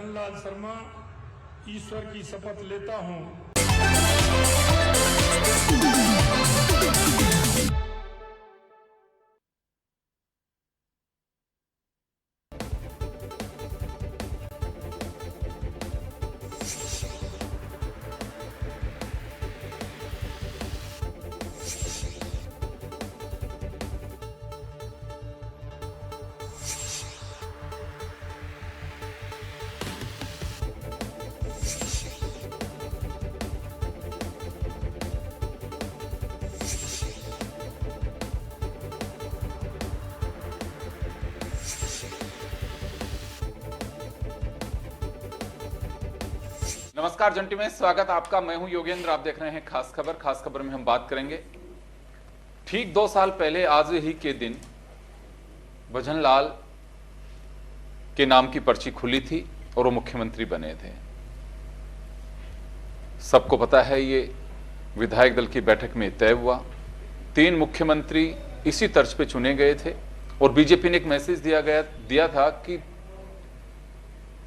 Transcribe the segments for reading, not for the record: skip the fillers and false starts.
भजनलाल शर्मा ईश्वर की शपथ लेता हूं। नमस्कार जंटी में स्वागत आपका। मैं हूं योगेंद्र। आप देख रहे हैं खास खबर। खास खबर में हम बात करेंगे ठीक 2 साल पहले आज ही के दिन भजनलाल के नाम की पर्ची खुली थी और वो मुख्यमंत्री बने थे। सबको पता है ये विधायक दल की बैठक में तय हुआ। 3 मुख्यमंत्री इसी तर्ज पे चुने गए थे और बीजेपी ने एक मैसेज दिया था कि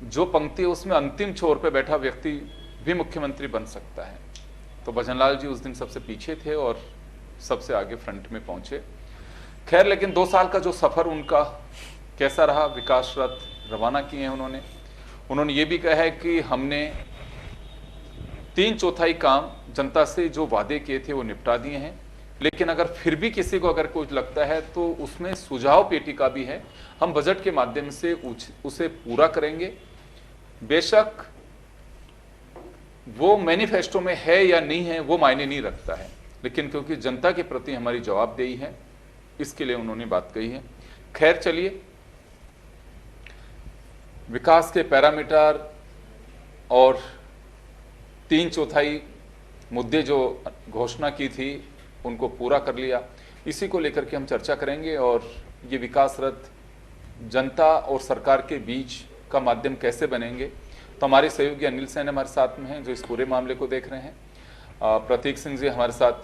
जो पंक्ति है उसमें अंतिम छोर पे बैठा व्यक्ति भी मुख्यमंत्री बन सकता है। तो भजनलाल जी उस दिन सबसे पीछे थे और सबसे आगे फ्रंट में पहुंचे। खैर, लेकिन 2 साल का जो सफर उनका कैसा रहा, विकास रथ रवाना किए हैं उन्होंने ये भी कहा है कि हमने 3/4 काम जनता से जो वादे किए थे वो निपटा दिए हैं, लेकिन अगर फिर भी किसी को अगर कुछ लगता है तो उसमें सुझाव पेटिका भी है। हम बजट के माध्यम से उसे पूरा करेंगे। बेशक वो मैनिफेस्टो में है या नहीं है वो मायने नहीं रखता है, लेकिन क्योंकि जनता के प्रति हमारी जवाबदेही है इसके लिए उन्होंने बात कही है। खैर चलिए, विकास के पैरामीटर और 3/4 मुद्दे जो घोषणा की थी उनको पूरा कर लिया, इसी को लेकर के हम चर्चा करेंगे। और ये विकास रथ जनता और सरकार के बीच का माध्यम कैसे बनेंगे, तो हमारे सहयोगी अनिल सेन हमारे साथ में हैं जो इस पूरे मामले को देख रहे हैं। प्रतीक सिंह जी हमारे साथ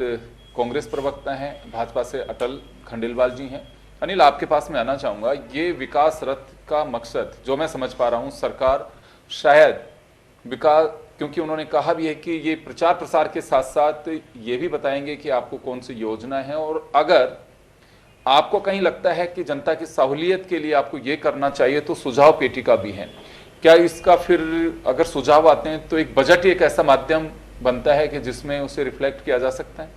कांग्रेस प्रवक्ता हैं, भाजपा से अटल खंडेलवाल जी हैं। अनिल, आपके पास मैं आना चाहूँगा। ये विकास रथ का मकसद जो मैं समझ पा रहा हूँ, सरकार शायद विकास, क्योंकि उन्होंने कहा भी है कि ये प्रचार प्रसार के साथ साथ ये भी बताएंगे कि आपको कौन सी योजना है, और अगर आपको कहीं लगता है कि जनता की सहूलियत के लिए आपको ये करना चाहिए तो सुझाव पेटिका भी है। क्या इसका फिर अगर सुझाव आते हैं तो एक बजट ही एक ऐसा माध्यम बनता है कि जिसमें उसे रिफ्लेक्ट किया जा सकता है?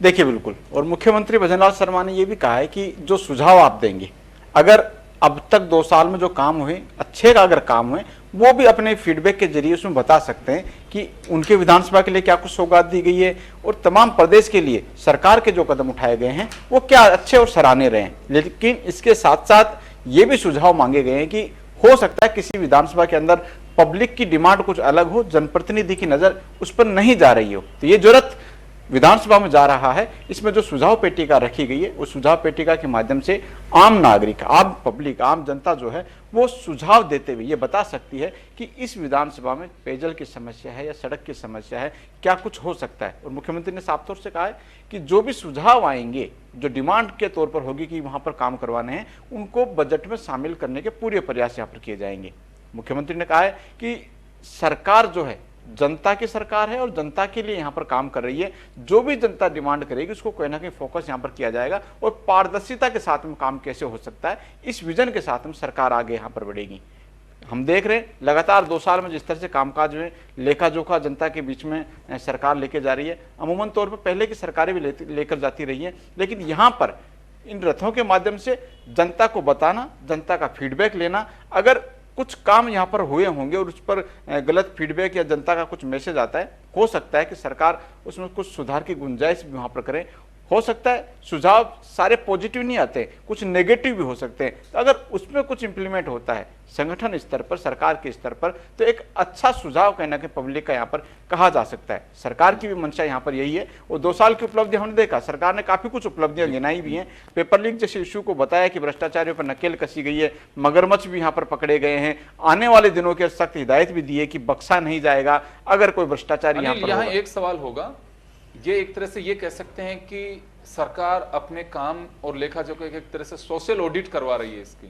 देखिए, बिल्कुल। और मुख्यमंत्री भजनलाल शर्मा ने यह भी कहा है कि जो सुझाव आप देंगे, अगर अब तक 2 साल में जो काम हुए अच्छे का अगर काम हुए वो भी अपने फीडबैक के जरिए उसमें बता सकते हैं कि उनके विधानसभा के लिए क्या कुछ सौगात दी गई है और तमाम प्रदेश के लिए सरकार के जो कदम उठाए गए हैं वो क्या अच्छे और सराहनीय रहे हैं। लेकिन इसके साथ साथ ये भी सुझाव मांगे गए हैं कि हो सकता है किसी विधानसभा के अंदर पब्लिक की डिमांड कुछ अलग हो, जनप्रतिनिधि की नजर उस पर नहीं जा रही हो, तो ये जरूरत विधानसभा में जा रहा है। इसमें जो सुझाव पेटिका रखी गई है उस सुझाव पेटिका के माध्यम से आम नागरिक, आम पब्लिक, आम जनता जो है वो सुझाव देते हुए ये बता सकती है कि इस विधानसभा में पेयजल की समस्या है या सड़क की समस्या है, क्या कुछ हो सकता है। और मुख्यमंत्री ने साफ तौर से कहा है कि जो भी सुझाव आएंगे, जो डिमांड के तौर पर होगी कि वहां पर काम करवाने हैं, उनको बजट में शामिल करने के पूरे प्रयास यहाँ पर किए जाएंगे। मुख्यमंत्री ने कहा है कि सरकार जो है जनता की सरकार है और जनता के लिए यहाँ पर काम कर रही है। जो भी जनता डिमांड करेगी उसको कोई ना कोई फोकस यहाँ पर किया जाएगा और पारदर्शिता के साथ में काम कैसे हो सकता है, इस विजन के साथ में सरकार आगे यहाँ पर बढ़ेगी। हम देख रहे हैं लगातार 2 साल में जिस तरह से कामकाज में लेखा जोखा जनता के बीच में सरकार लेके जा रही है। अमूमन तौर पर पहले की सरकारें भी लेकर जाती रही है, लेकिन यहाँ पर इन रथों के माध्यम से जनता को बताना, जनता का फीडबैक लेना, अगर कुछ काम यहाँ पर हुए होंगे और उस पर गलत फीडबैक या जनता का कुछ मैसेज आता है, हो सकता है कि सरकार उसमें कुछ सुधार की गुंजाइश भी वहाँ पर करे। हो सकता है सुझाव सारे पॉजिटिव नहीं आते, कुछ नेगेटिव भी हो सकते हैं, तो अगर उसमें कुछ इंप्लीमेंट होता है संगठन स्तर पर, सरकार के स्तर पर, तो एक अच्छा सुझाव कहना कि पब्लिक का यहाँ पर कहा जा सकता है। सरकार की भी मंशा यहाँ पर यही है। और 2 साल की उपलब्धि हमने देखा, सरकार ने काफी कुछ उपलब्धियां गिनाई भी हैं। पेपर लीक जैसे इशू को बताया कि भ्रष्टाचारियों पर नकेल कसी गई है, मगरमच्छ भी यहाँ पर पकड़े गए हैं। आने वाले दिनों की सख्त हिदायत भी दी है कि बख्शा नहीं जाएगा अगर कोई भ्रष्टाचारी यहाँ पर। यहाँ एक सवाल होगा, ये एक तरह से ये कह सकते हैं कि सरकार अपने काम और लेखा जोखा एक तरह से सोशल ऑडिट करवा रही है इसकी।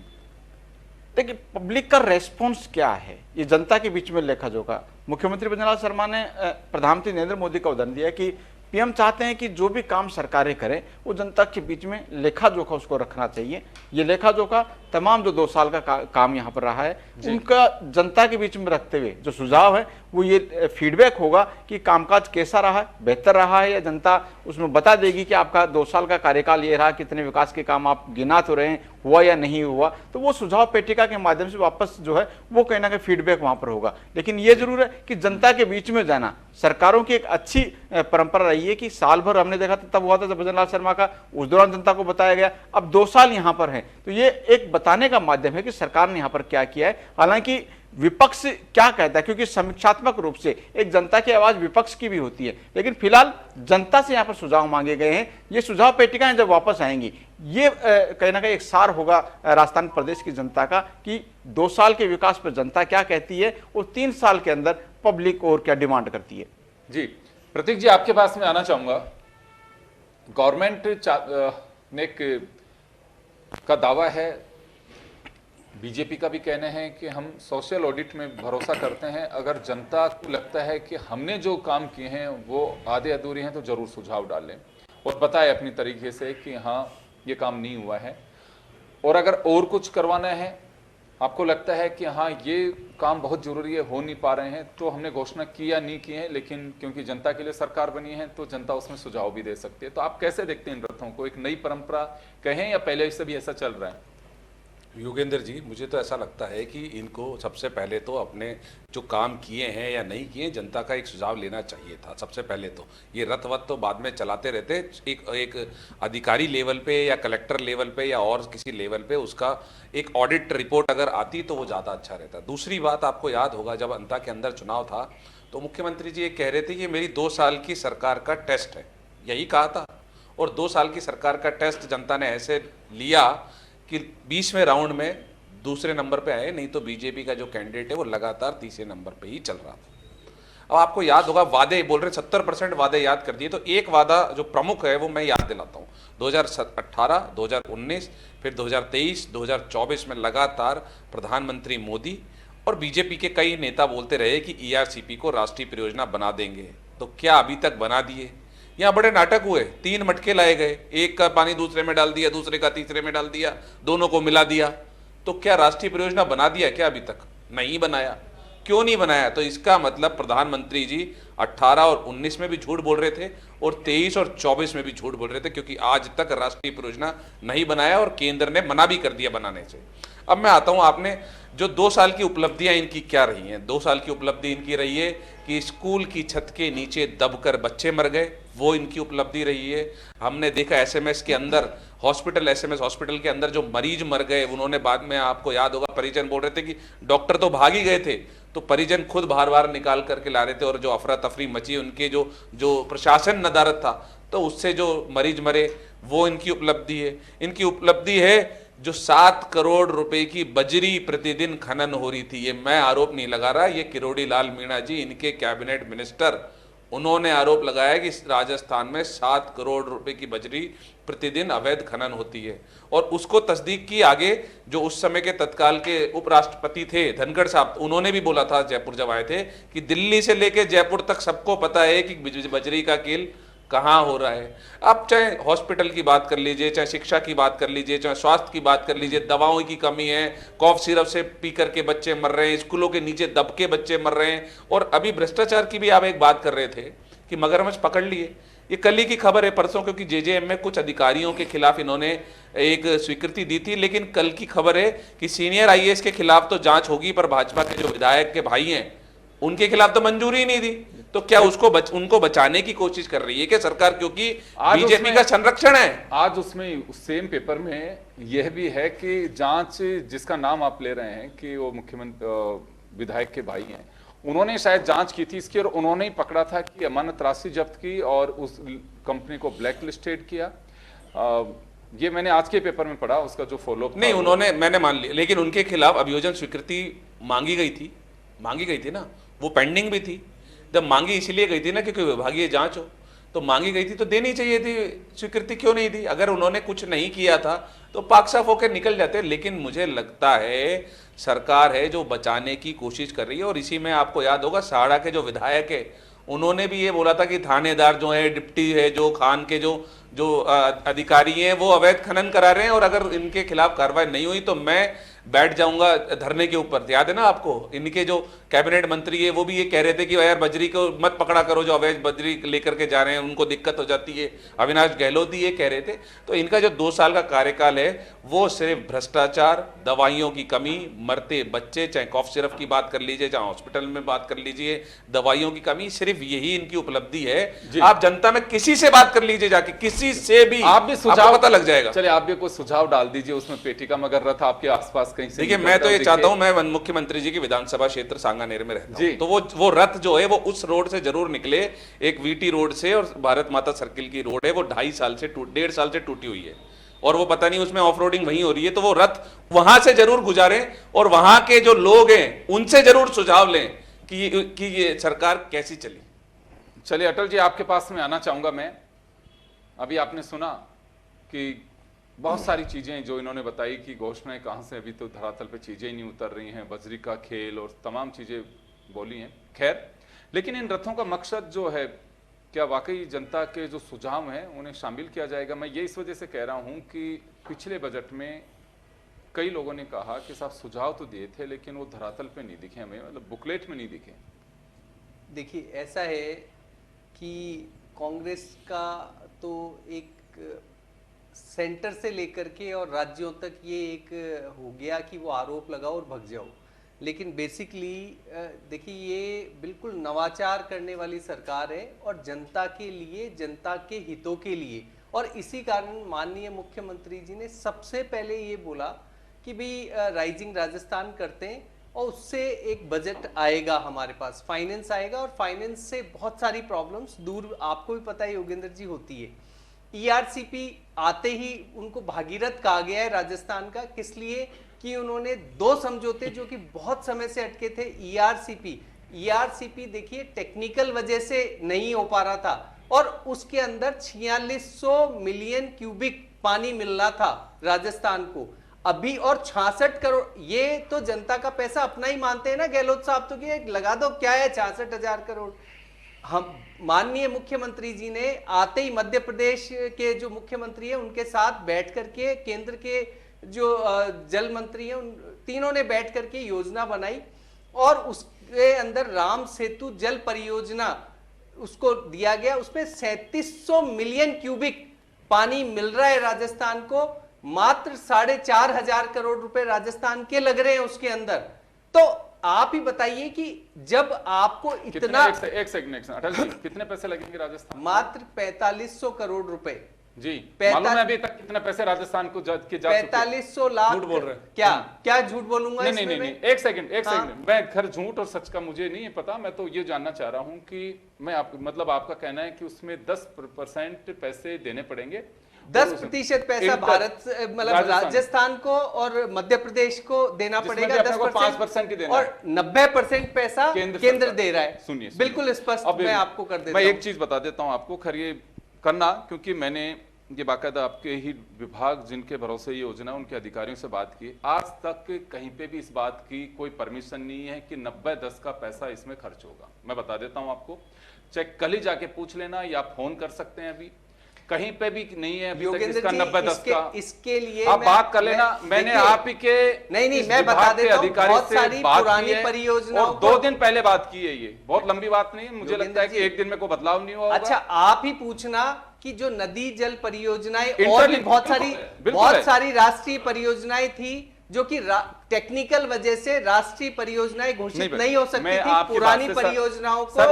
लेकिन पब्लिक का रेस्पॉन्स क्या है, ये जनता के बीच में लेखा जोखा। मुख्यमंत्री भजनलाल शर्मा ने प्रधानमंत्री नरेंद्र मोदी का उदाहरण दिया कि पीएम चाहते हैं कि जो भी काम सरकारें करें वो जनता के बीच में लेखा जोखा उसको रखना चाहिए। ये लेखा जोखा तमाम जो 2 साल का काम यहाँ पर रहा है उनका जनता के बीच में रखते हुए जो सुझाव है वो ये फीडबैक होगा कि कामकाज कैसा रहा है, बेहतर रहा है, या जनता उसमें बता देगी कि आपका 2 साल का कार्यकाल ये रहा, कितने विकास के काम आप गिना तो रहे हैं, हुआ या नहीं हुआ। तो वो सुझाव पेटिका के माध्यम से वापस जो है वो कहीं ना कहीं फीडबैक वहां पर होगा। लेकिन ये जरूर है कि जनता के बीच में जाना सरकारों की एक अच्छी परंपरा रही है कि साल भर हमने देखा था, तब हुआ था जब भजनलाल शर्मा का, उस दौरान जनता को बताया गया। अब 2 साल यहाँ पर है तो ये एक बताने का माध्यम है कि सरकार ने यहाँ पर क्या किया है। हालांकि विपक्ष क्या कहता है, क्योंकि समीक्षात्मक रूप से एक जनता की आवाज विपक्ष की भी होती है, लेकिन फिलहाल जनता से यहाँ पर सुझाव मांगे गए हैं। ये सुझाव पेटिकाएं जब वापस आएंगी ये कहीं ना कहीं एक सार होगा राजस्थान प्रदेश की जनता का कि 2 साल के विकास पर जनता क्या कहती है और 3 साल के अंदर पब्लिक और क्या डिमांड करती है। जी प्रतीक जी, आपके पास में आना चाहूंगा। गवर्नमेंट ने का दावा है, बीजेपी का भी कहना है कि हम सोशल ऑडिट में भरोसा करते हैं। अगर जनता को लगता है कि हमने जो काम किए हैं वो आधे अधूरे हैं तो जरूर सुझाव डालें और बताएं अपनी तरीके से कि हाँ ये काम नहीं हुआ है, और अगर और कुछ करवाना है, आपको लगता है कि हाँ ये काम बहुत जरूरी है, हो नहीं पा रहे हैं, तो हमने घोषणा की या नहीं की है, लेकिन क्योंकि जनता के लिए सरकार बनी है तो जनता उसमें सुझाव भी दे सकती है। तो आप कैसे देखते हैं इन रथों को, एक नई परंपरा कहें या पहले से भी ऐसा चल रहा है? योगेंद्र जी, मुझे तो ऐसा लगता है कि इनको सबसे पहले तो अपने जो काम किए हैं या नहीं किए जनता का एक सुझाव लेना चाहिए था। सबसे पहले तो ये रथ तो बाद में चलाते रहते, एक अधिकारी लेवल पे या कलेक्टर लेवल पे या और किसी लेवल पे उसका एक ऑडिट रिपोर्ट अगर आती तो वो ज़्यादा अच्छा रहता। दूसरी बात, आपको याद होगा जब अंता के अंदर चुनाव था तो मुख्यमंत्री जी ये कह रहे थे कि मेरी 2 साल की सरकार का टेस्ट है, यही कहा था। और 2 साल की सरकार का टेस्ट जनता ने ऐसे लिया कि 20वें राउंड में दूसरे नंबर पे आए, नहीं तो बीजेपी का जो कैंडिडेट है वो लगातार तीसरे नंबर पे ही चल रहा था। अब आपको याद होगा, वादे बोल रहे 70% वादे याद कर दिए, तो एक वादा जो प्रमुख है वो मैं याद दिलाता हूँ। 2018, 2019, फिर 2023, 2024 में लगातार प्रधानमंत्री मोदी और बीजेपी के कई नेता बोलते रहे कि ERCP को राष्ट्रीय परियोजना बना देंगे। तो क्या अभी तक बना दिए? यहाँ बड़े नाटक हुए, 3 मटके लाए गए, एक का पानी दूसरे में डाल दिया, दूसरे का तीसरे में डाल दिया, दोनों को मिला दिया। तो क्या राष्ट्रीय परियोजना बना दिया? क्या अभी तक नहीं बनाया। क्यों नहीं बनाया? तो इसका मतलब प्रधानमंत्री जी 18 और 19 में भी झूठ बोल रहे थे और 23 और 24 में भी झूठ बोल रहे थे, क्योंकि आज तक राष्ट्रीय परियोजना नहीं बनाया और केंद्र ने मना भी कर दिया बनाने से। अब मैं आता हूं, आपने जो 2 साल की उपलब्धियां इनकी क्या रही हैं? 2 साल की उपलब्धि इनकी रही है कि स्कूल की छत के नीचे दबकर बच्चे मर गए, वो इनकी उपलब्धि रही है। हमने देखा SMS के अंदर हॉस्पिटल, SMS हॉस्पिटल के अंदर जो मरीज मर गए, उन्होंने बाद में, आपको याद होगा, परिजन बोल रहे थे कि डॉक्टर तो भाग ही गए थे, तो परिजन खुद बार निकाल करके ला रहे थे, और जो अफरा तफरी मची उनके जो प्रशासन नदारत था, तो उससे जो मरीज मरे, वो इनकी उपलब्धि है। इनकी उपलब्धि है जो 7 करोड़ रुपए की बजरी प्रतिदिन खनन हो रही थी। ये मैं आरोप नहीं लगा रहा, ये किरोड़ी लाल मीणा जी, इनके कैबिनेट मिनिस्टर, उन्होंने आरोप लगाया कि राजस्थान में 7 करोड़ रुपए की बजरी प्रतिदिन अवैध खनन होती है। और उसको तस्दीक की आगे जो उस समय के तत्काल के उपराष्ट्रपति थे धनखड़ साहब, उन्होंने भी बोला था जयपुर जब आए थे कि दिल्ली से लेकर जयपुर तक सबको पता है कि बजरी का कील कहाँ हो रहा है। आप चाहे हॉस्पिटल की बात कर लीजिए, चाहे शिक्षा की बात कर लीजिए, चाहे स्वास्थ्य की बात कर लीजिए, दवाओं की कमी है, कॉफ सिरप से पी करके बच्चे मर रहे हैं, स्कूलों के नीचे दब के बच्चे मर रहे हैं। और अभी भ्रष्टाचार की भी आप एक बात कर रहे थे कि मगरमच्छ पकड़ लिए, ये कल ही की खबर है, परसों, क्योंकि JJM में कुछ अधिकारियों के खिलाफ इन्होंने एक स्वीकृति दी थी, लेकिन कल की खबर है कि सीनियर IAS के खिलाफ तो जांच होगी, पर भाजपा के जो विधायक के भाई हैं उनके खिलाफ तो मंजूरी ही नहीं दी। तो क्या उनको बचाने की कोशिश कर रही है क्या सरकार, क्योंकि बीजेपी का संरक्षण है? आज उसमें उस सेम पेपर में यह भी है कि जांच जिसका नाम आप ले रहे हैं कि वो मुख्यमंत्री विधायक के भाई हैं, उन्होंने शायद जांच की थी इसकी, और उन्होंने ही पकड़ा था कि अमानत राशि जब्त की और उस कंपनी को ब्लैक लिस्टेड किया। ये मैंने आज के पेपर में पढ़ा, उसका जो फॉलोअप नहीं, उन्होंने, मैंने मान लिया, लेकिन उनके खिलाफ अभियोजन स्वीकृति मांगी गई थी ना, वो पेंडिंग भी थी। जब मांगी इसलिए गई थी ना क्योंकि विभागीय जांच हो, तो मांगी गई थी तो देनी चाहिए थी, स्वीकृति क्यों नहीं दी? अगर उन्होंने कुछ नहीं किया था तो पाक साफ होकर निकल जाते। लेकिन मुझे लगता है सरकार है जो बचाने की कोशिश कर रही है। और इसी में आपको याद होगा साड़ा के जो विधायक है उन्होंने भी ये बोला था कि थानेदार जो है, डिप्टी है, जो खान के जो जो अधिकारी हैं वो अवैध खनन करा रहे हैं और अगर इनके खिलाफ कार्रवाई नहीं हुई तो मैं बैठ जाऊंगा धरने के ऊपर। याद है ना आपको, इनके जो कैबिनेट मंत्री है वो भी ये कह रहे थे कि यार बजरी को मत पकड़ा करो, जो अवैध बजरी लेकर के जा रहे हैं उनको दिक्कत हो जाती है। अविनाश गहलोत ही ये कह रहे थे। तो इनका जो 2 साल का कार्यकाल है वो सिर्फ भ्रष्टाचार, दवाइयों की कमी, मरते बच्चे, चाहे कॉफ सिरप की बात कर लीजिए, चाहे हॉस्पिटल में बात कर लीजिए, दवाइयों की कमी, सिर्फ यही इनकी उपलब्धि है। आप जनता में किसी से बात कर लीजिए जाके, किसी से भी आप भी सुझाव आपको पता लग जाएगा। चलिए आप भी कोई सुझाव डाल दीजिए उसमें, पेटी का मगर रथ आपके आसपास कहीं से देखिए मैं तो ये चाहता हूं, मैं मुख्यमंत्री जी की विधानसभा क्षेत्र सांगानेर में रहता जी। हूं, तो वो रथ जो है वो उस रोड से जरूर निकले, एक वीटी रोड से, और भारत माता सर्किल की रोड है वो 1.5 साल से 1.5 साल से टूटी हुई है और वो पता नहीं उसमें ऑफ रोडिंग वहीं हो रही है। तो वो रथ वहां से जरूर गुजारे और वहां के जो लोग हैं उनसे जरूर सुझाव लें कि ये सरकार कैसी चली। चलिए अटल जी आपके पास में आना चाहूंगा मैं। अभी आपने सुना कि बहुत सारी चीजें जो इन्होंने बताई कि घोषणाएं कहां से, अभी तो धरातल पे चीजें ही नहीं उतर रही हैं, बजरी का खेल और तमाम चीजें बोली हैं। खैर, लेकिन इन रथों का मकसद जो है, क्या वाकई जनता के जो सुझाव हैं उन्हें शामिल किया जाएगा? मैं ये इस वजह से कह रहा हूं कि पिछले बजट में कई लोगों ने कहा कि साहब सुझाव तो दिए थे लेकिन वो धरातल पे नहीं दिखे हमें, मतलब बुकलेट में नहीं दिखे। देखिए ऐसा है कि कांग्रेस का तो एक सेंटर से लेकर के और राज्यों तक ये एक हो गया कि वो आरोप लगाओ और भग जाओ, लेकिन बेसिकली देखिए ये बिल्कुल नवाचार करने वाली सरकार है और जनता के लिए, जनता के हितों के लिए। और इसी कारण माननीय मुख्यमंत्री जी ने सबसे पहले ये बोला कि भाई राइजिंग राजस्थान करते हैं और उससे एक बजट आएगा, हमारे पास फाइनेंस आएगा और फाइनेंस से बहुत सारी प्रॉब्लम्स दूर, आपको भी पता है योगेंद्र जी, होती है। ईआरसीपी आते ही उनको भागीरथ कहा गया है राजस्थान का, किस लिए कि उन्होंने 2 समझौते जो कि बहुत समय से अटके थे। ईआरसीपी देखिए टेक्निकल वजह से नहीं हो पा रहा था और उसके अंदर 4600 मिलियन क्यूबिक पानी मिल रहा था राजस्थान को अभी, और 66 करोड़, ये तो जनता का पैसा अपना ही मानते हैं ना गहलोत साहब, तो कि लगा दो क्या है 66,000 करोड़। हम माननीय मुख्यमंत्री जी ने आते ही मध्य प्रदेश के जो मुख्यमंत्री है उनके साथ बैठ करके, केंद्र के जो जल मंत्री हैं उन तीनों ने बैठ करके योजना बनाई और उसके अंदर राम सेतु जल परियोजना उसको दिया गया। उसमें 3700 मिलियन क्यूबिक पानी मिल रहा है राजस्थान को, मात्र 4,500 करोड़ रुपए राजस्थान के लग रहे हैं उसके अंदर। तो आप ही बताइए कि जब आपको इतना, एक सेकंड अटल जी, कितने पैसे लगेंगे राजस्थान? मात्र 4500 करोड़ रुपए जी, मालूम है अभी तक कितने पैसे राजस्थान को जा 4500 लाख। झूठ बोल रहे हैं क्या झूठ बोलूंगा? नहीं, एक सेकंड मैं खैर झूठ और सच का मुझे नहीं पता, मैं तो ये जानना चाह रहा हूं कि मैं मतलब आपका कहना है कि उसमें 10% पैसे देने पड़ेंगे, 10% पैसा भारत मतलब राजस्थान को और मध्य प्रदेश को देना पड़ेगा, 5% ही देना, और 90% पैसा केंद्र दे रहा है। सुनिए बिल्कुल स्पष्ट मैं आपको कर देता हूं। मैं एक चीज बता देता हूं आपको, खैर ये करना, क्योंकि मैंने ये बाकायदा आपके ही विभाग जिनके भरोसे ये योजना उनके अधिकारियों से बात की, आज तक कहीं पे भी इस बात की कोई परमिशन नहीं है कि 90-10 का पैसा इसमें खर्च होगा। मैं बता देता हूं आपको, चाहे कल ही जाके पूछ लेना या फोन कर सकते हैं, अभी कहीं पे भी नहीं है अभी तक इसका 90-10 का। इसके लिए आप बात कर लेना, मैंने आप ही के नहीं मैं बता देता हूं, बहुत सारी पुरानी परियोजनाओं और 2 दिन पहले बात की है, ये बहुत लंबी बात नहीं है, मुझे लगता है कि एक दिन में कोई बदलाव नहीं हुआ। अच्छा आप ही पूछना कि जो नदी जल परियोजनाएं और भी बहुत सारी राष्ट्रीय परियोजनाएं थी जो कि टेक्निकल वजह से राष्ट्रीय परियोजनाएं घोषित नहीं हो सकती थी, पुरानी परियोजनाओं को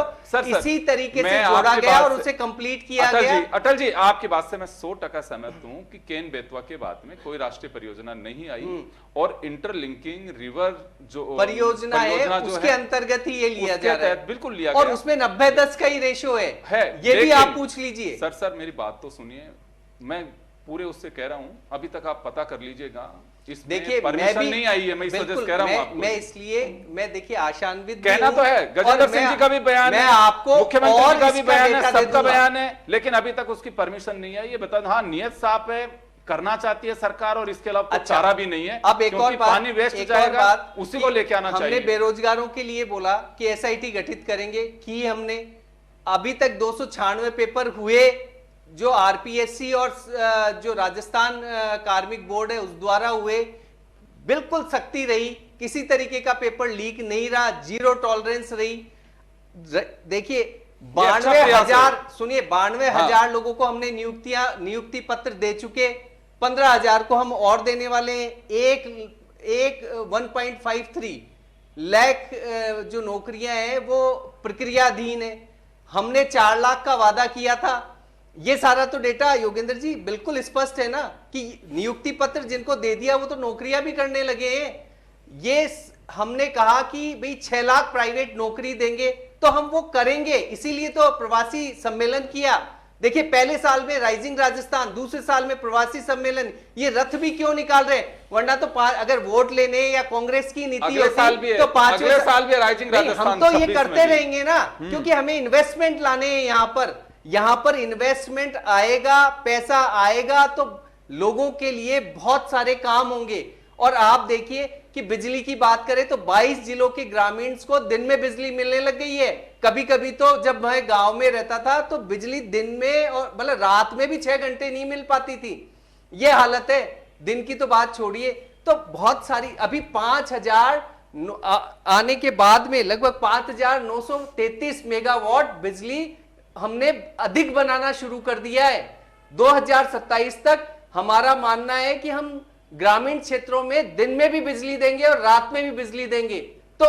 इसी तरीके से जोड़ा गया और उसे कंप्लीट किया गया। अटल जी आपकी बात से मैं 100% सहमत हूं कि केन बेतवा के बाद में कोई राष्ट्रीय परियोजना नहीं आई और इंटरलिंकिंग रिवर जो परियोजना है उसके अंतर्गत ही ये लिया जा रहा है, बिल्कुल लिया और उसमें 90-10 का ही रेशो है, ये भी आप पूछ लीजिए। सर मेरी बात तो सुनिए, मैं पूरे उससे कह रहा हूं, अभी तक आप पता कर लीजिएगा इसमें देखिए परमिशन नहीं आई है, मैं इस वजह से कह रहा हूं आपको। मैं इसलिए मैं देखिए आशान्वित भी कहना हूं, तो है, गजेंद्र और सिंह जी का भी बयान मैं है, आपको मुख्यमंत्री और जी का भी इसका बयान है, डेटा दे सबका दूंगा। बयान है, लेकिन अभी तक उसकी परमिशन नहीं है। ये बता, हाँ नियत साफ है, करना चाहती है सरकार, और इसके अलावा अच्छा, चारा भी नहीं है। अब एक क्योंकि और बात, पानी वेस्ट एक और जाएगा, बात उसी कि को लेके आना हमने चाहिए। बेरोजगारों के लिए बोला कि एसआईटी गठित करेंगे, की हमने। अभी तक 296 पेपर हुए जो आरपीएससी और जो राजस्थान कार्मिक बोर्ड है उस द्वारा हुए, बिल्कुल सख्ती रही, किसी तरीके का पेपर लीक नहीं रहा, जीरो टॉलरेंस रही। देखिए 92,000, सुनिए 92,000 लोगों को हमने नियुक्ति पत्र दे चुके, 15,000 को हम और देने वाले हैं। एक 1.53 लाख जो नौकरियां हैं वो प्रक्रियाधीन है। हमने 4 लाख का वादा किया था। ये सारा तो डेटा योगेंद्र जी बिल्कुल स्पष्ट है ना कि नियुक्ति पत्र जिनको दे दिया वो तो नौकरियां भी करने लगे हैं। ये हमने कहा कि भाई 6 लाख प्राइवेट नौकरी देंगे, तो हम वो करेंगे, इसीलिए तो प्रवासी सम्मेलन किया। देखिए पहले साल में राइजिंग राजस्थान, दूसरे साल में प्रवासी सम्मेलन, ये रथ भी क्यों निकाल रहे हैं? वरना तो अगर वोट लेने या कांग्रेस की नीति अगले साल भी है, तो 5 अगले साल भी राइजिंग राजस्थान, हम तो ये 26 करते में भी। रहेंगे ना, क्योंकि हमें इन्वेस्टमेंट लाने हैं यहाँ पर इन्वेस्टमेंट आएगा, पैसा आएगा तो लोगों के लिए बहुत सारे काम होंगे। और आप देखिए कि बिजली की बात करें तो 22 जिलों के ग्रामीण को दिन में बिजली मिलने लग गई है। कभी कभी तो जब मैं गांव में रहता था तो बिजली दिन में और मतलब रात में भी 6 घंटे नहीं मिल पाती थी। ये हालत है, दिन की तो बात छोड़िए। तो बहुत सारी, अभी 5,000 आने के बाद में लगभग 5,933 मेगावाट बिजली हमने अधिक बनाना शुरू कर दिया है। 2027 तक हमारा मानना है कि हम ग्रामीण क्षेत्रों में दिन में भी बिजली देंगे और रात में भी बिजली देंगे। तो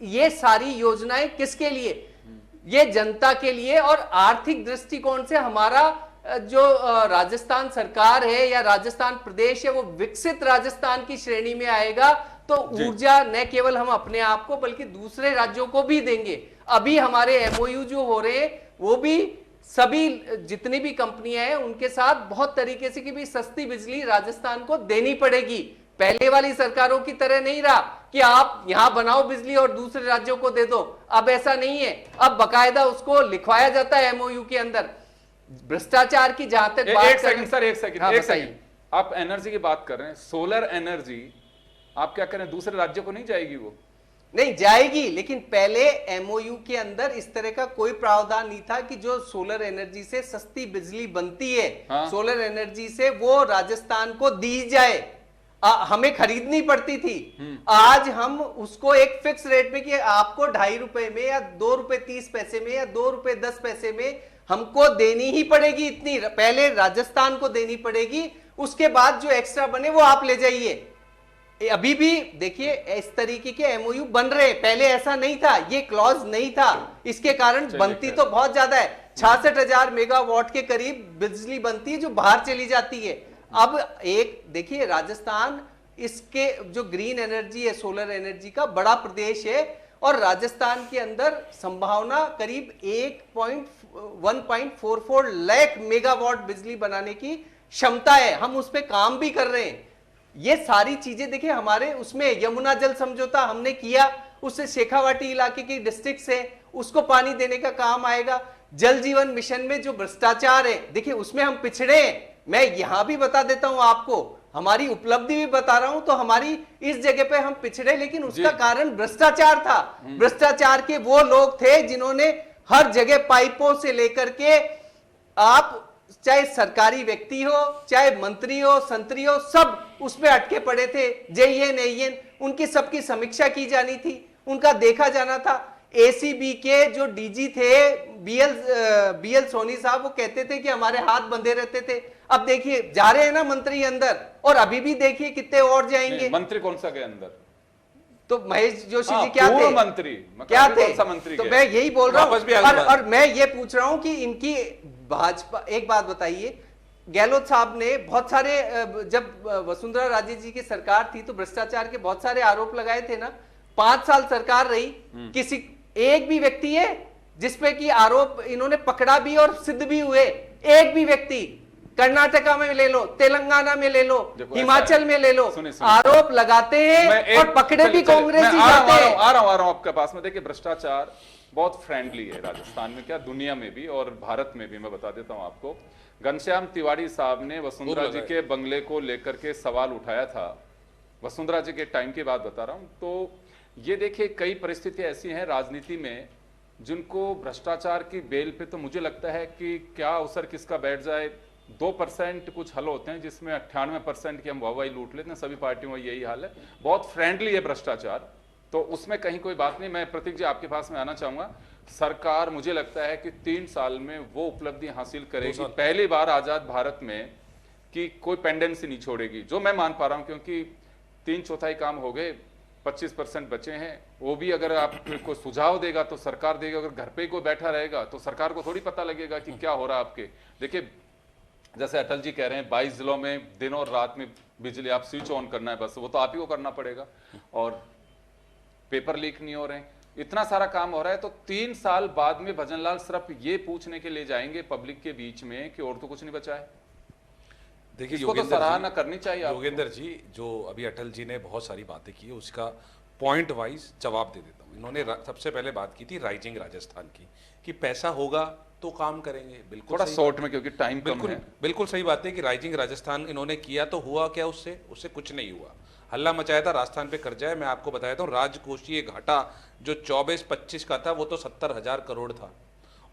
ये सारी योजनाएं किसके लिए? ये जनता के लिए। और आर्थिक दृष्टिकोण से हमारा जो राजस्थान सरकार है या राजस्थान प्रदेश है वो विकसित राजस्थान की श्रेणी में आएगा। तो ऊर्जा न केवल हम अपने आप को बल्कि दूसरे राज्यों को भी देंगे। अभी हमारे एमओयू जो हो रहे हैं वो भी सभी जितनी भी कंपनियां हैं उनके साथ बहुत तरीके से कि भी सस्ती बिजली राजस्थान को देनी पड़ेगी। पहले वाली सरकारों की तरह नहीं रहा कि आप यहां बनाओ बिजली और दूसरे राज्यों को दे दो। अब ऐसा नहीं है, अब बकायदा उसको लिखवाया जाता है एमओयू के अंदर। भ्रष्टाचार की जहां तक बात एक सेकंड सर, एक सेकंड। आप एनर्जी की बात कर रहे हैं, सोलर एनर्जी आप क्या करें, दूसरे राज्यों को नहीं जाएगी? वो नहीं जाएगी, लेकिन पहले एमओयू के अंदर इस तरह का कोई प्रावधान नहीं था कि जो सोलर एनर्जी से सस्ती बिजली बनती है, हाँ? सोलर एनर्जी से वो राजस्थान को दी जाए, हमें खरीदनी पड़ती थी। आज हम उसको एक फिक्स रेट में कि आपको 2.5 रुपए में या 2 रुपए 30 पैसे में या 2 रुपए 10 पैसे में हमको देनी ही पड़ेगी। इतनी पहले राजस्थान को देनी पड़ेगी, उसके बाद जो एक्स्ट्रा बने वो आप ले जाइए। अभी भी देखिए इस तरीके के एमओयू बन रहे, पहले ऐसा नहीं था, ये क्लॉज नहीं था। इसके कारण बनती तो बहुत ज्यादा है, 66,000 मेगावाट के करीब बिजली बनती है जो बाहर चली जाती है। अब एक देखिए राजस्थान इसके जो ग्रीन एनर्जी है, सोलर एनर्जी का बड़ा प्रदेश है और राजस्थान के अंदर संभावना करीब 1.44 लाख मेगावाट बिजली बनाने की क्षमता है। हम उस पर काम भी कर रहे हैं। ये सारी चीजें देखिए हमारे उसमें यमुना जल समझौता हमने किया, उससे शेखावाटी इलाके की डिस्ट्रिक्ट से उसको पानी देने का काम आएगा। जल जीवन मिशन में जो भ्रष्टाचार है देखिए उसमें हम पिछड़े हैं। मैं यहां भी बता देता हूं आपको, हमारी उपलब्धि भी बता रहा हूं, तो हमारी इस जगह पे हम पिछड़े, लेकिन उसका कारण भ्रष्टाचार था। भ्रष्टाचार के वो लोग थे जिन्होंने हर जगह पाइपों से लेकर के, आप चाहे सरकारी व्यक्ति हो चाहे मंत्री हो संतरी हो, सब उसमें अटके पड़े थे। जेईएन एईएन उनकी सबकी समीक्षा की जानी थी, उनका देखा जाना था। एसीबी के जो डीजी थे बीएल सोनी साहब, वो कहते थे कि हमारे हाथ बंधे रहते थे। अब देखिए जा रहे हैं ना मंत्री अंदर, और अभी भी देखिए कितने और जाएंगे। मंत्री कौन सा गए अंदर? तो महेश जोशी जी क्या थे? मंत्री क्या थे? कौन सा मंत्री? तो मैं यही बोल रहा हूं, और मैं ये पूछ रहा हूं कि इनकी भाजपा, एक बात बताइए, गहलोत साहब ने बहुत सारे, जब वसुंधरा राजे जी की सरकार थी तो भ्रष्टाचार के बहुत सारे आरोप लगाए थे ना। 5 साल सरकार रही, किसी एक भी व्यक्ति है जिसपे कि आरोप इन्होंने पकड़ा भी और सिद्ध भी हुए? एक भी व्यक्ति? कर्नाटका में ले लो, तेलंगाना में ले लो, देखो, हिमाचल में ले लो, सुनिए, सुनिए। आरोप लगाते हैं और पकड़े भी कांग्रेस ही जाते हैं। आ रहा हूं आपके पास में। देखिए, भ्रष्टाचार बहुत फ्रेंडली है राजस्थान में, क्या दुनिया में भी और भारत में भी। मैं बता देता हूं आपको, घनश्याम तिवारी साहब ने वसुंधरा जी के बंगले को लेकर के सवाल उठाया था, वसुंधरा जी के टाइम की बात बता रहा हूं। तो ये देखिए, कई परिस्थितियां ऐसी हैं राजनीति में जिनको भ्रष्टाचार की बेल पे, तो मुझे लगता है कि क्या अवसर किसका बैठ जाए। 2% कुछ हल होते हैं जिसमें 98% की हम वाहवाही लूट लेते हैं। सभी पार्टियों में यही हाल है। बहुत फ्रेंडली है भ्रष्टाचार, तो उसमें कहीं कोई बात नहीं। मैं प्रतीक जी आपके पास में आना चाहूंगा। सरकार मुझे लगता है कि 3 साल में वो उपलब्धि हासिल करेगी, पहली बार आजाद भारत में, कि कोई पेंडेंसी नहीं छोड़ेगी, जो मैं मान पा रहा हूं, क्योंकि 3/4 काम हो गए, 25% बचे हैं। वो भी अगर आपको सुझाव देगा तो सरकार देगा, अगर घर पे ही कोई बैठा रहेगा तो सरकार को थोड़ी पता लगेगा कि क्या हो रहा है आपके। देखिए, जैसे अटल जी कह रहे हैं 22 जिलों में दिन और रात में बिजली आप स्विच ऑन करना है, बस वो तो आप ही को करना पड़ेगा। और पेपर लीक नहीं हो रहे हैं, इतना सारा काम हो रहा है। तो 3 साल बाद में भजन लाल सिर्फ ये पूछने के लिए जाएंगे पब्लिक के बीच में कि और तो कुछ नहीं बचा है। देखिए, इसको तो सराहना करनी चाहिए आपको। योगेंद्र जी, जो अभी अटल जी ने बहुत सारी बातें की, उसका पॉइंट वाइज जवाब दे देता हूँ। इन्होंने सबसे पहले बात की थी राइजिंग राजस्थान की, कि पैसा होगा तो काम करेंगे। बिल्कुल थोड़ा शॉर्ट में, क्योंकि टाइम कम है। बिल्कुल सही बात है कि राइजिंग राजस्थान इन्होंने किया, तो हुआ क्या उससे कुछ नहीं हुआ। हल्ला मचाया था राजस्थान पे कर्जा है। मैं आपको बताया था, राजकोषीय घाटा जो 24-25 का था वो तो 70,000 करोड़ था,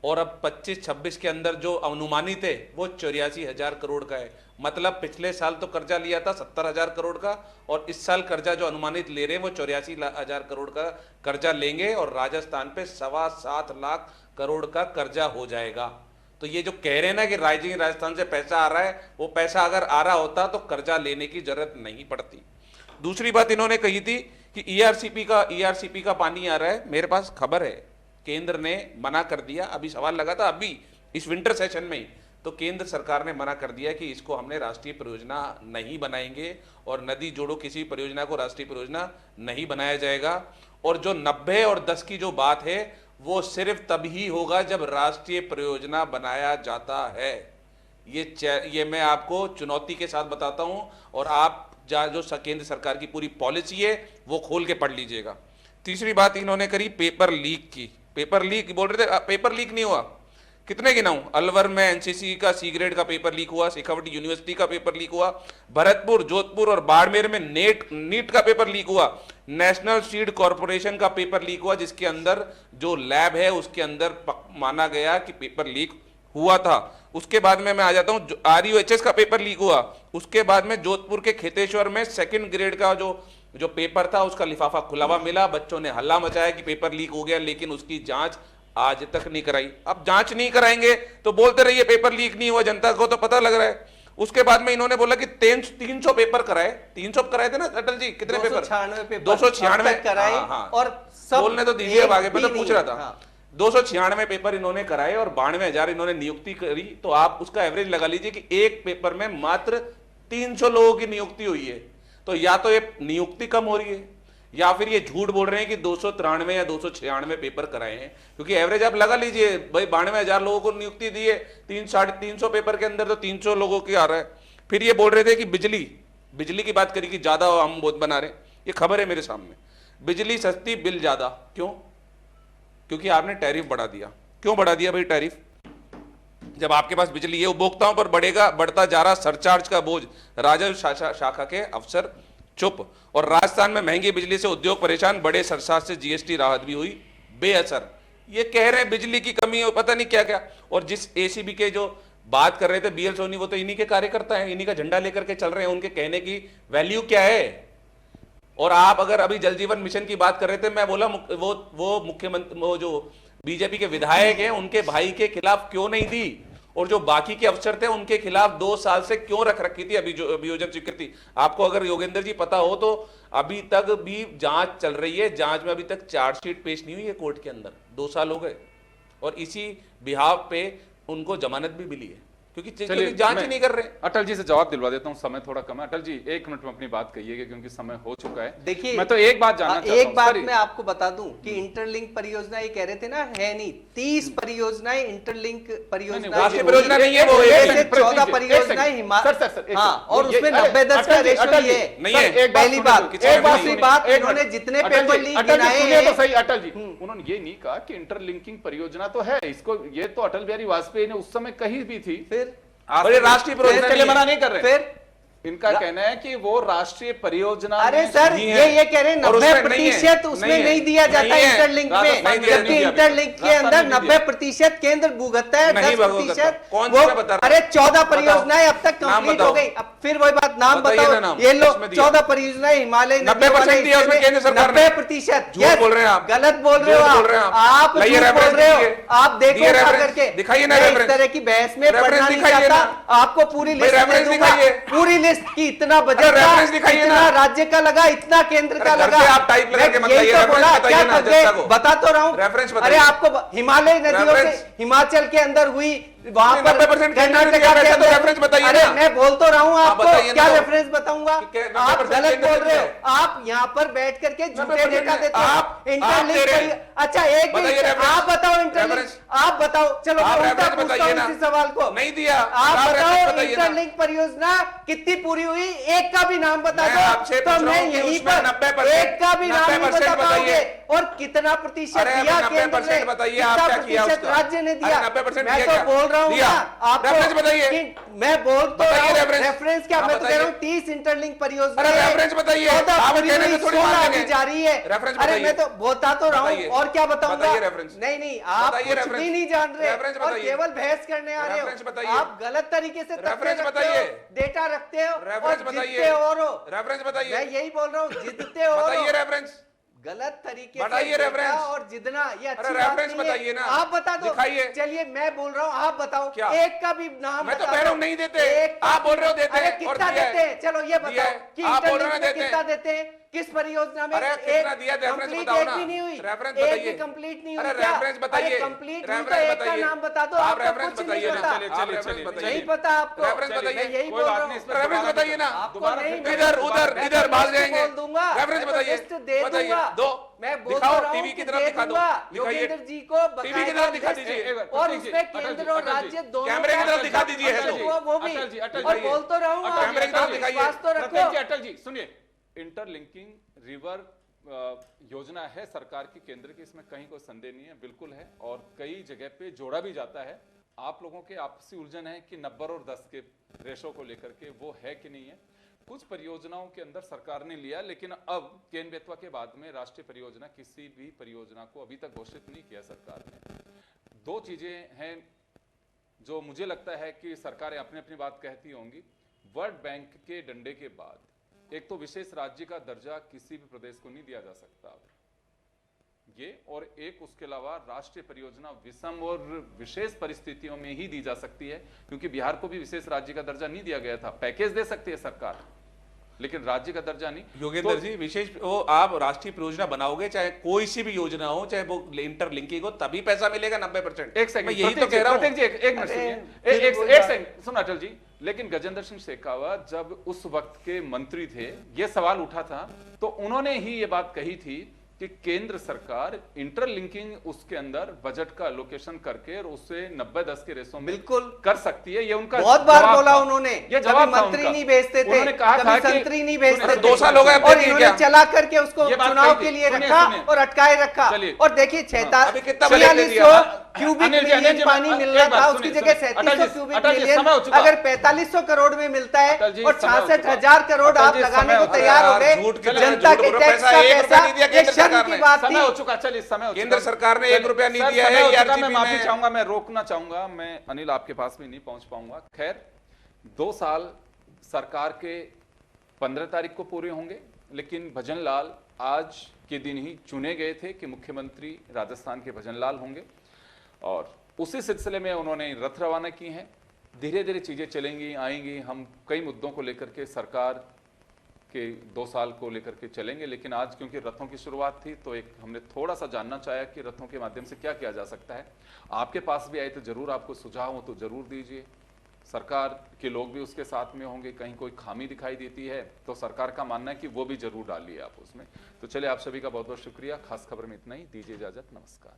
और अब 25-26 के अंदर जो अनुमानित है वो 84,000 करोड़ का है। मतलब पिछले साल तो कर्जा लिया था 70,000 करोड़ का, और इस साल कर्जा जो अनुमानित ले रहे हैं वो 84,000 करोड़ का कर्जा लेंगे, और राजस्थान पे 7.25 लाख करोड़ का कर्जा हो जाएगा। तो ये जो कह रहे हैं ना कि राइजिंग राजस्थान से पैसा आ रहा है, वो पैसा अगर आ रहा होता तो कर्जा लेने की जरूरत नहीं पड़ती। दूसरी बात इन्होंने कही थी कि ईआरसीपी का पानी आ रहा है। मेरे पास खबर है, केंद्र ने मना कर दिया। अभी सवाल लगा था अभी इस विंटर सेशन में ही, तो केंद्र सरकार ने मना कर दिया कि इसको हमने राष्ट्रीय परियोजना नहीं बनाएंगे, और नदी जोड़ो किसी परियोजना को राष्ट्रीय परियोजना नहीं बनाया जाएगा। और जो 90 और 10 की जो बात है वो सिर्फ तभी होगा जब राष्ट्रीय परियोजना बनाया जाता है। ये मैं आपको चुनौती के साथ बताता हूं, और आप जो केंद्र सरकार की पूरी पॉलिसी है वो खोल के पढ़ लीजिएगा। तीसरी बात इन्होंने करी पेपर लीक की। पेपर लीक बोल रहे थे, पेपर लीक नहीं हुआ। कितने गिनाऊं? अलवर में एनसीसी का सी ग्रेड का पेपर लीक हुआ, शेखावटी यूनिवर्सिटी का पेपर लीक हुआ, भरतपुर, जोधपुर और बाड़मेर में नीट का पेपर लीक हुआ, नेशनल सीड कॉर्पोरेशन का पेपर लीक हुआ, जिसके अंदर जो लैब है उसके अंदर माना गया कि पेपर लीक हुआ था। उसके बाद में मैं आ जाता हूं, RUHS का पेपर लीक हुआ। उसके बाद में जोधपुर के खेतेश्वर में 2nd ग्रेड का जो पेपर था उसका लिफाफा खुला हुआ मिला। बच्चों ने हल्ला मचाया कि पेपर लीक हो गया, लेकिन उसकी जांच आज तक नहीं कराई। अब जांच नहीं कराएंगे तो बोलते रहिए पेपर लीक नहीं हुआ, जनता को तो पता लग रहा है। उसके बाद में इन्होंने बोला कि 300 पेपर कराए। 300 कराए थे ना अटल जी? कितने पेपर? 296 कराए। और बोलने तो दीजिए, अब आगे मैं तो पूछ रहा था। 296 पेपर इन्होंने कराए और 92,000 इन्होंने नियुक्ति करी। तो आप उसका एवरेज लगा लीजिए कि एक पेपर में मात्र 300 लोगों की नियुक्ति हुई है। तो या तो ये नियुक्ति कम हो रही है, या फिर ये झूठ बोल रहे हैं कि 293 या 296 पेपर कराए हैं, क्योंकि एवरेज आप लगा लीजिए भाई। 92,000 लोगों को नियुक्ति दी है, 300-350 पेपर के अंदर तो 300 लोगों की आ रहा है। फिर ये बोल रहे थे कि बिजली की बात करी कि ज्यादा हम बहुत बना रहे हैं। ये खबर है मेरे सामने, बिजली सस्ती बिल ज्यादा। क्यों? क्योंकि आपने टैरिफ बढ़ा दिया। क्यों बढ़ा दिया भाई टैरिफ? जब आपके पास बिजली है, उपभोक्ताओं पर बढ़ता जा रहा सरचार्ज का बोझ। राजस्व शाखा के अफसर चुप। और राजस्थान में महंगी बिजली से उद्योग परेशान, बड़े सरचार्ज से जीएसटी राहत भी हुई बेअसर। ये कह रहे हैं बिजली की कमी है, पता नहीं क्या क्या। और जिस एसीबी के जो बात कर रहे थे BL सोनी, वो तो इन्हीं के कार्यकर्ता हैं, इन्हीं का झंडा लेकर के चल रहे हैं। उनके कहने की वैल्यू क्या है? और आप अगर अभी जल जीवन मिशन की बात कर रहे थे, मैं बोला वो मुख्यमंत्री, वो जो बीजेपी के विधायक हैं, उनके भाई के खिलाफ क्यों नहीं दी? और जो बाकी के अफसर थे उनके खिलाफ 2 साल से क्यों रख रखी थी अभियोजन स्वीकृति? आपको अगर योगेंद्र जी पता हो तो अभी तक भी जांच चल रही है। जांच में अभी तक चार्जशीट पेश नहीं हुई है कोर्ट के अंदर। 2 साल हो गए, और इसी बिहाव पे उनको जमानत भी मिली है। क्योंकि जांच ही नहीं कर रहे। अटल जी से जवाब दिलवा देता हूं, समय थोड़ा कम है। अटल जी 1 मिनट में अपनी बात कहिएगा क्योंकि समय हो चुका है। देखिए, मैं तो एक बात जानना चाहता हूं। एक बात मैं आपको बता दूं कि इंटरलिंक परियोजना ये कह रहे थे ना, है नहीं, 30 परियोजनाएं इंटरलिंक परियोजना, राष्ट्रीय परियोजना नहीं है वो, 14 परियोजनाएं हिमालय, हाँ, और उसमें 90-10 का रेशो ही है। नहीं है। पहली बात, दूसरी बात, इन्होंने जितने पेपर लीक गिनाए हैं, तो सही अटल जी, उन्होंने ये नहीं कहा कि इंटरलिंकिंग परियोजना तो है, इसको ये तो अटल बिहारी वाजपेयी ने उस समय कही भी थी। फिर राष्ट्रीय परियोजना के लिए मना नहीं कर रहे। फिर इनका कहना है कि वो राष्ट्रीय परियोजना, अरे सर ये कह रहे हैं 90% उसमें नहीं दिया जाता इंटरलिंक में, जबकि इंटरलिंक के अंदर 90% केंद्र भुगतता है, 10% अरे 14 परियोजनाएं अब तक कंप्लीट हो गई। अब फिर वही बात, नाम बताओ, ये लो 14 परियोजनाएं हिमालय 90% दिया उसमें केंद्र सरकार ने। 90% झूठ बोल रहे हैं आप, गलत बोल रहे हो आप लाइए झूठ बोल रहे हो आप, देखो रेफरेंस करके दिखाइए ना, मैं इस रेफरेंस तरह की बहस में पढ़ना नहीं दिखाइए चाहता, ना। आपको पूरी लिस्ट रेफरेंस दे दूंगा, दिखाइए। पूरी लिस्ट की इतना बजट रेफरेंस था, दिखाइए इतना ना। राज्य का लगा, इतना केंद्र का घर लगा। पे आप टाइप लगा के मत यही लाइए, तो रेफरेंस बोला, बताइए क्या ना कर गए? जनता को। बता तो रहा हूँ। रेफरेंस अरे बताइए। आपको हिमालय नदियों से, रेफरेंस। हिमाचल के अंदर हुई, वहां पर 90% कर्नाटका केंद्र के दिया, तो अंदर, रेफरेंस बताइए अरे ना। मैं बोल तो रहा हूँ आपको, बताइए क्या ना। रेफरेंस बताऊंगा? कि आप 90% गलत केंद्र बोल रहे हो, दिया। आप यहाँ पर बैठ करके झूठे 90% डेटा देते हो। आप दे इंटरलिंक रहे हैं। अच्छा एक बताइए मिनट, रेफरेंस। आप बताओ इंटरलिंक, रेफरेंस। आप बताओ, चलो आप मैं उल्टा रेफरेंस पूछता बताइए हूँ ना। इसी सवाल को। नहीं दिया। आप रेफरेंस बताओ बताइए ना। इंटरलिंक परियोजना कितनी पूरी हुई, एक का भी नाम बता मैं दो, आपसे तो पूछ रहा मैं हूं कि यहीं उसमें पर 90% एक का भी नाम नहीं 90% बता पाओगे। बताइए। और कितना प्रतिशत अरे दिया अभी केंद्र 90% ने, बताइए, कितना आप क्या किया प्रतिशत उसका? राज्य ने दिया? अरे 90% मैं दिया तो क्या? बोल रहा हूँ दिया। ना आपको, रेफरेंस बताइए। कि मैं बोल तो बताइए रहा हूँ, रेफरेंस। रेफरेंस क्या, हाँ, मैं तो कह रहा हूँ बताइए। 30 इंटरलिंक परियोजना अरे रेफरेंस बताइए, आप कहने से थोड़ी मान लेंगे। जा रही है। रेफरेंस अरे बताइए। मैं तो बता तो रहा हूँ, बताइए। और क्या बताऊंगा? बताइए रेफरेंस। नहीं नहीं, आप बताइए कुछ रेफरेंस। भी नहीं जान रहे रेफरेंस और बताइए। केवल बहस करने आ रहे रेफरेंस हो। बताइए। आप गलत तरीके से तथ्य रेफरेंस रखते हो, बताइए। डेटा रखते हो और रेफरेंस बताइए। जितते और हो। रेफरेंस बताइए। मैं यही बोल रहा हूँ, जितते और बताइए हो। रेफरेंस। गलत तरीके बताइए से रेफरेंस। डेटा और जितना, ये अच्छी अरे बात रेफरेंस नहीं है। बताइए ना। आप बता दो, दिखाइए। चलिए मैं बोल रहा हूँ, आप बताओ क्या? एक का भी नाम मैं तो बता कह रहा हूं दो। नहीं देते। एक का आप बोल रहे हो देते अरे हैं, और कितना दिया है। देते हैं? चलो ये दिया बताओ है। कि आप बोल रहे इंटरलिंक हो में देते हैं। कितना देते हैं, किस परियोजना में? अरे कितना दिया, रेफरेंस कंप्लीट बताओ एक ना। भी नहीं हुई, रेफरेंस एक बताइए। भी कंप्लीट नहीं हुई अरे क्या? रेफरेंस बताइए। अरे कंप्लीट हुई तो रेफरेंस एक का बताइए। नाम बता दो, आप आपको रेफरेंस कुछ नहीं बताइए ना। पता। आप रेफरेंस बताइए। नहीं पता आपको, रेफरेंस बताइए। मैं यही कोई बोल बात रहा नहीं, हूँ। इसमें रेफरेंस बताइए ना। आपको दोबारा नहीं, फिर इधर उधर मैं इधर तो भाग लिस्ट जाएंगे। बोल दूंगा, रेफरेंस मैं तो बताइए। लिस्ट दे बताइए। दूंगा। दो मैं बोल दिखाओ, तो रहा टीवी हूँ की कि तरफ दे दिखा दो। दूंगा। दिखाइए। योगेंद्र जी को टीवी की बकायदा तरफ दिखा लिस्ट, दीजिए। और अटल जी, उसमें अटल केंद्र जी, और अटल जी। राज्य दोनों कैमरे की का तरफ दिखा दीजिए है तो। वो भी, अटल जी, अटल और जी। बोल तो रहा हूँ, अटल आप जी, इतना अटल जी, विश्वास तो रखो। प्रत्येक जी, अटल जी सुनिए, इंटरलिंकिंग रिवर योजना है सरकार की, केंद्र की, इसमें कहीं कोई संदेह नहीं है, बिल्कुल है, और कई जगह पे जोड़ा भी जाता है। आप लोगों के आपसी उलझन है कि 90 और 10 के रेशो को लेकर के, वो है कि नहीं है। कुछ परियोजनाओं के अंदर सरकार ने लिया, लेकिन अब केन बेतवा के बाद में राष्ट्रीय परियोजना, किसी भी परियोजना को अभी तक घोषित नहीं किया सरकार ने। दो चीजें हैं जो मुझे लगता है कि सरकारें अपनी अपनी बात कहती होंगी। वर्ल्ड बैंक के डंडे के बाद एक तो विशेष राज्य का दर्जा किसी भी प्रदेश को नहीं दिया जा सकता अब ये, और एक उसके अलावा राष्ट्रीय परियोजना विषम और विशेष परिस्थितियों में ही दी जा सकती है, क्योंकि बिहार को भी विशेष राज्य का दर्जा नहीं दिया गया था। पैकेज दे सकती है सरकार, लेकिन राज्य का दर्जा नहीं। योगेंद्र जी, विशेष वो आप राष्ट्रीय परियोजना बनाओगे, चाहे कोई सी भी योजना हो, चाहे वो इंटरलिंकिंग हो, तभी पैसा मिलेगा 90%। एक सेकंड, मैं यही तो कह रहा हूं। एक मिनट सुनिए, एक सेकंड सुन अटल जी। लेकिन गजेंद्र सिंह शेखावत जब उस वक्त के मंत्री थे, ये सवाल उठा था, तो उन्होंने ही ये बात कही थी कि केंद्र सरकार इंटरलिंकिंग उसके अंदर बजट का एलोकेशन करके और उसे 90-10 के रेशो में बिल्कुल कर सकती है। ये उनका बहुत बार जवाब बोला था। उन्होंने, ये जवाब कभी था मंत्री उनका। नहीं भेजते थे, उन्होंने कहा कभी था कि संतरी नहीं भेजते सुनिए, थे। 2 साल हो गए, अब और देखिए इन्होंने क्या? चला करके उसको ये बात चुनाव कही के थी। लिए सुनिए, रखा सुनिए। और अटकाए रखा। चलिए। और देखिए अभी कितना 4600 क्यूबिक अनिल जी, मिलियन पानी एक मिल रहा बात था, सुनिए, उसकी जगह सुनिए। 3700 क्यूबिक अटल जी, मिलियन समय हो चुका। अगर 4500 करोड़ में मिलता है अटल जी, और समय हो चुका। 66,000 करोड़ अटल आप जी, लगाने समय को हो तैयार हो चुका। झूठ गए, की जनता के झूठ टैक्स पैसा का 1 रुपया नहीं दिया पैसा, ये केंद्र शर्म सरकार की ने। बात समय हो थी। चुका, चलिए समय हो चुका। केंद्र सरकार ने 1 रुपया नहीं सर, दिया समय है, हो चुका, ERCP मैं माफी में। चाहूंगा, मैं रोकना चाहूंगा, मैं अनिल आपके पास भी नहीं पहुंच पाऊंगा। खैर, 2 साल सरकार के 15 तारीख को पूरे होंगे, लेकिन भजन लाल आज के दिन ही चुने गए थे कि मुख्यमंत्री राजस्थान के भजन लाल होंगे, और उसी सिलसिले में उन्होंने रथ रवाना की हैं। धीरे धीरे चीजें चलेंगी आएंगी, हम कई मुद्दों को लेकर के सरकार के 2 साल को लेकर के चलेंगे, लेकिन आज क्योंकि रथों की शुरुआत थी तो एक हमने थोड़ा सा जानना चाहा कि रथों के माध्यम से क्या किया जा सकता है। आपके पास भी आए तो जरूर, आपको सुझाव हो तो जरूर दीजिए। सरकार के लोग भी उसके साथ में होंगे, कहीं कोई खामी दिखाई देती है तो सरकार का मानना है कि वो भी जरूर डालिए आप उसमें। तो चलिए, आप सभी का बहुत बहुत शुक्रिया। खास खबर में इतना ही, दीजिए इजाजत, नमस्कार।